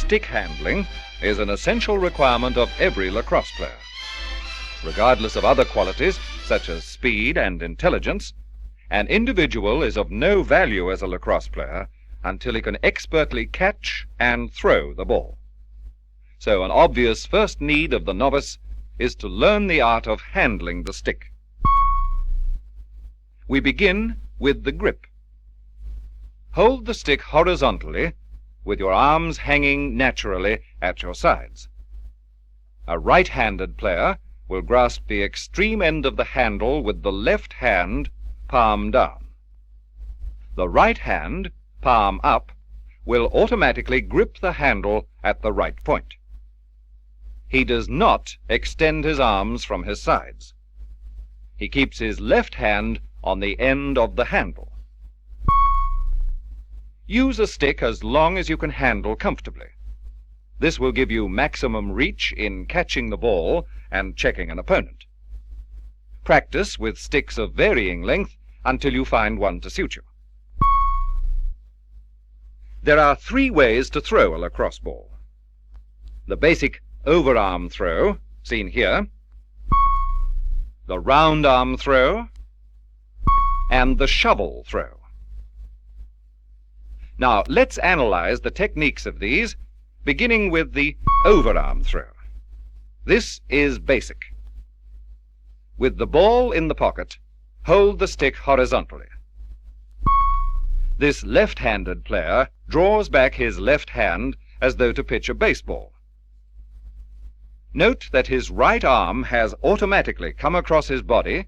stick handling is an essential requirement of every lacrosse player. Regardless of other qualities, such as speed and intelligence, an individual is of no value as a lacrosse player until he can expertly catch and throw the ball. So an obvious first need of the novice is to learn the art of handling the stick. We begin with the grip. Hold the stick horizontally with your arms hanging naturally at your sides. A right-handed player will grasp the extreme end of the handle with the left hand palm down. The right hand, palm up, will automatically grip the handle at the right point. He does not extend his arms from his sides. He keeps his left hand on the end of the handle. Use a stick as long as you can handle comfortably. This will give you maximum reach in catching the ball and checking an opponent. Practice with sticks of varying length until you find one to suit you. There are 3 ways to throw a lacrosse ball. The basic overarm throw, seen here, the round arm throw, and the shovel throw. Now, let's analyze the techniques of these, beginning with the overarm throw. This is basic. With the ball in the pocket, hold the stick horizontally. This left-handed player draws back his left hand as though to pitch a baseball. Note that his right arm has automatically come across his body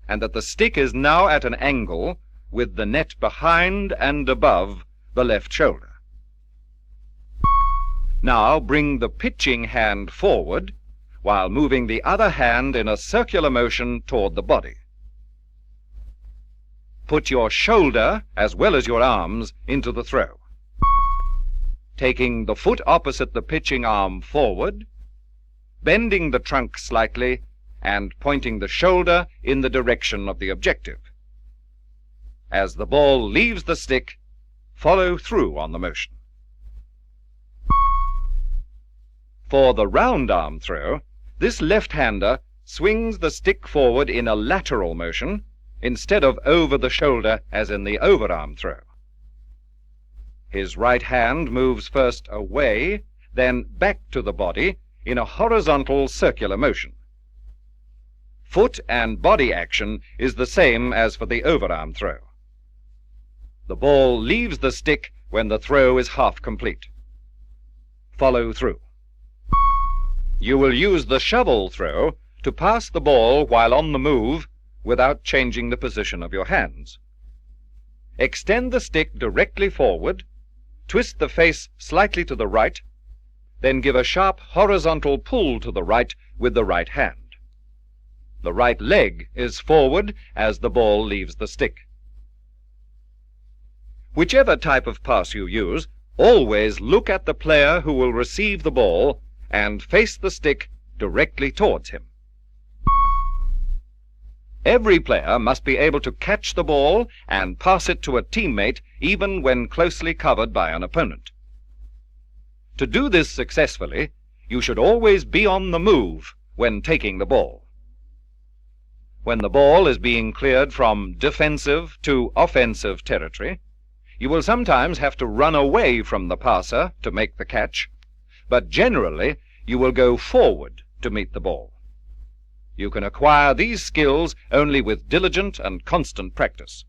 and that the stick is now at an angle with the net behind and above the left shoulder. Now bring the pitching hand forward while moving the other hand in a circular motion toward the body. Put your shoulder as well as your arms into the throw. Taking the foot opposite the pitching arm forward, bending the trunk slightly, and pointing the shoulder in the direction of the objective. As the ball leaves the stick, follow through on the motion. For the round arm throw, this left-hander swings the stick forward in a lateral motion instead of over the shoulder as in the overarm throw. His right hand moves first away, then back to the body in a horizontal circular motion. Foot and body action is the same as for the overarm throw. The ball leaves the stick when the throw is half complete. Follow through. You will use the shovel throw to pass the ball while on the move without changing the position of your hands. Extend the stick directly forward, twist the face slightly to the right, then give a sharp horizontal pull to the right with the right hand. The right leg is forward as the ball leaves the stick. Whichever type of pass you use, always look at the player who will receive the ball and face the stick directly towards him. Every player must be able to catch the ball and pass it to a teammate even when closely covered by an opponent. To do this successfully, you should always be on the move when taking the ball. When the ball is being cleared from defensive to offensive territory, you will sometimes have to run away from the passer to make the catch, but generally you will go forward to meet the ball. You can acquire these skills only with diligent and constant practice.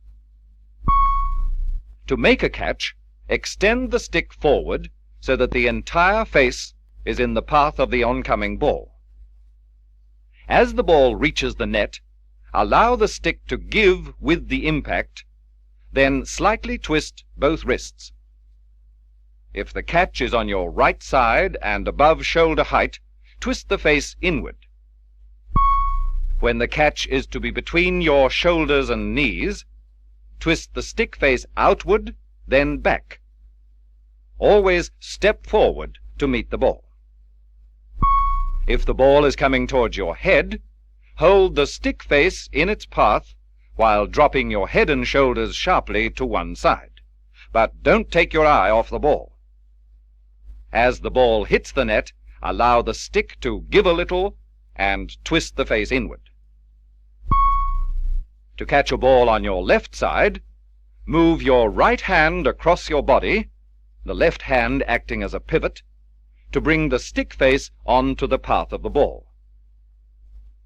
To make a catch, extend the stick forward so that the entire face is in the path of the oncoming ball. As the ball reaches the net, allow the stick to give with the impact, then slightly twist both wrists. If the catch is on your right side and above shoulder height, twist the face inward. When the catch is to be between your shoulders and knees, twist the stick face outward, then back. Always step forward to meet the ball. If the ball is coming towards your head, hold the stick face in its path while dropping your head and shoulders sharply to one side. But don't take your eye off the ball. As the ball hits the net, allow the stick to give a little and twist the face inward. To catch a ball on your left side, move your right hand across your body, the left hand acting as a pivot, to bring the stick face onto the path of the ball.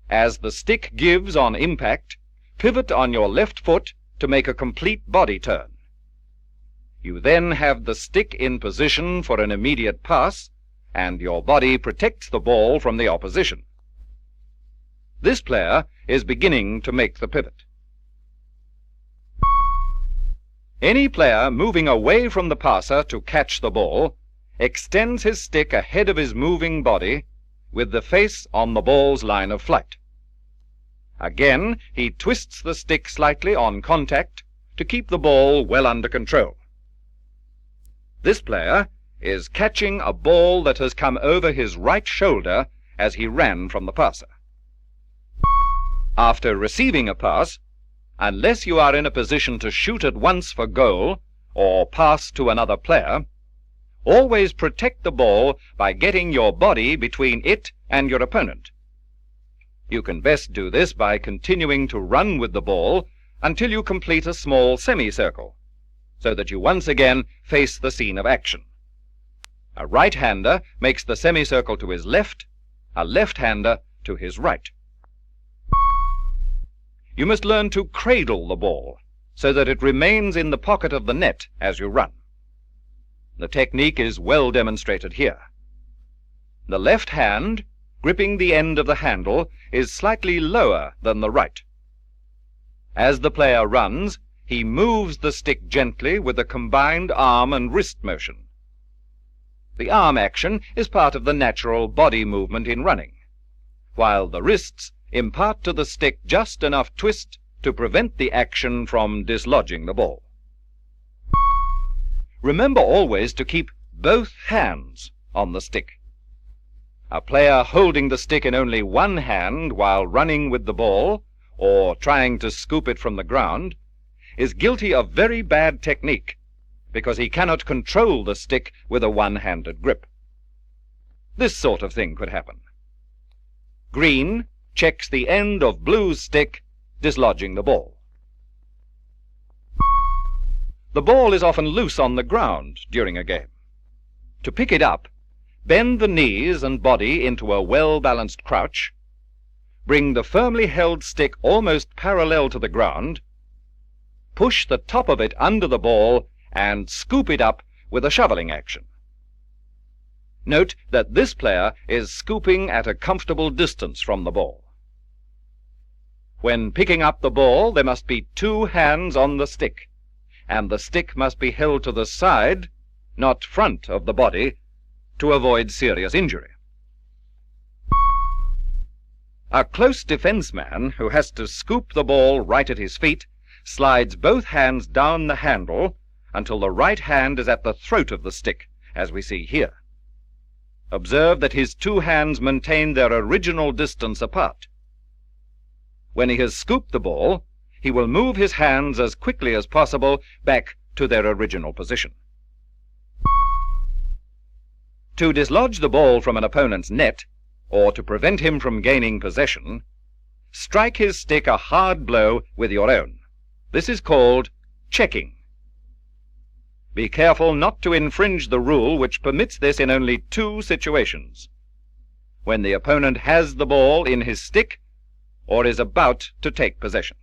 As the stick gives on impact, pivot on your left foot to make a complete body turn. You then have the stick in position for an immediate pass, and your body protects the ball from the opposition. This player is beginning to make the pivot. Any player moving away from the passer to catch the ball extends his stick ahead of his moving body with the face on the ball's line of flight. Again, he twists the stick slightly on contact to keep the ball well under control. This player is catching a ball that has come over his right shoulder as he ran from the passer. After receiving a pass, unless you are in a position to shoot at once for goal or pass to another player, always protect the ball by getting your body between it and your opponent. You can best do this by continuing to run with the ball until you complete a small semicircle, so that you once again face the scene of action. A right-hander makes the semicircle to his left, a left-hander to his right. You must learn to cradle the ball so that it remains in the pocket of the net as you run. The technique is well demonstrated here. The left hand, gripping the end of the handle, is slightly lower than the right. As the player runs, he moves the stick gently with a combined arm and wrist motion. The arm action is part of the natural body movement in running, while the wrists impart to the stick just enough twist to prevent the action from dislodging the ball. Remember always to keep both hands on the stick. A player holding the stick in only one hand while running with the ball, or trying to scoop it from the ground, is guilty of very bad technique, because he cannot control the stick with a one-handed grip. This sort of thing could happen. Green checks the end of blue's stick, dislodging the ball. The ball is often loose on the ground during a game. To pick it up, bend the knees and body into a well-balanced crouch, bring the firmly held stick almost parallel to the ground, push the top of it under the ball, and scoop it up with a shoveling action. Note that this player is scooping at a comfortable distance from the ball. When picking up the ball, there must be two hands on the stick, and the stick must be held to the side, not front of the body, to avoid serious injury. A close defense man who has to scoop the ball right at his feet slides both hands down the handle until the right hand is at the throat of the stick, as we see here. Observe that his two hands maintain their original distance apart. When he has scooped the ball, he will move his hands as quickly as possible back to their original position. To dislodge the ball from an opponent's net, or to prevent him from gaining possession, strike his stick a hard blow with your own. This is called checking. Be careful not to infringe the rule which permits this in only two situations: when the opponent has the ball in his stick or is about to take possession.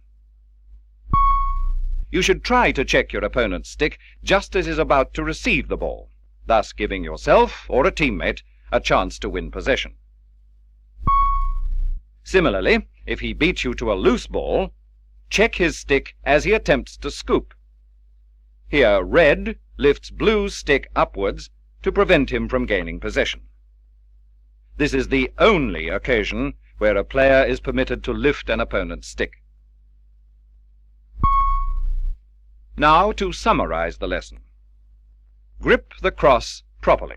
You should try to check your opponent's stick just as he is about to receive the ball, thus giving yourself or a teammate a chance to win possession. Similarly, if he beats you to a loose ball, check his stick as he attempts to scoop. Here, red lifts blue's stick upwards to prevent him from gaining possession. This is the only occasion where a player is permitted to lift an opponent's stick. Now to summarize the lesson. Grip the cross properly.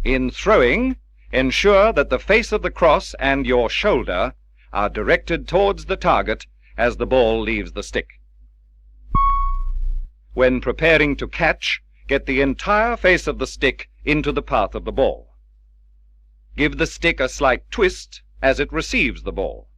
In throwing, ensure that the face of the cross and your shoulder are directed towards the target as the ball leaves the stick. When preparing to catch, get the entire face of the stick into the path of the ball. Give the stick a slight twist as it receives the ball.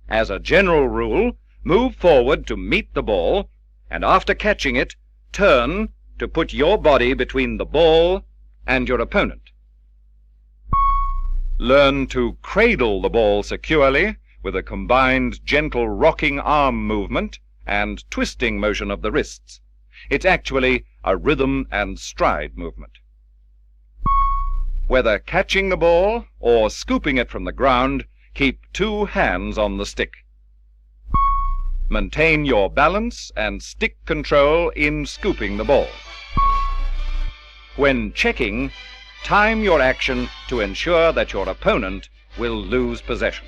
As a general rule, move forward to meet the ball, and after catching it, turn to put your body between the ball and your opponent. Learn to cradle the ball securely with a combined gentle rocking arm movement and twisting motion of the wrists. It's actually a rhythm and stride movement. Whether catching the ball or scooping it from the ground, keep 2 hands on the stick. Maintain your balance and stick control in scooping the ball. When checking, time your action to ensure that your opponent will lose possession.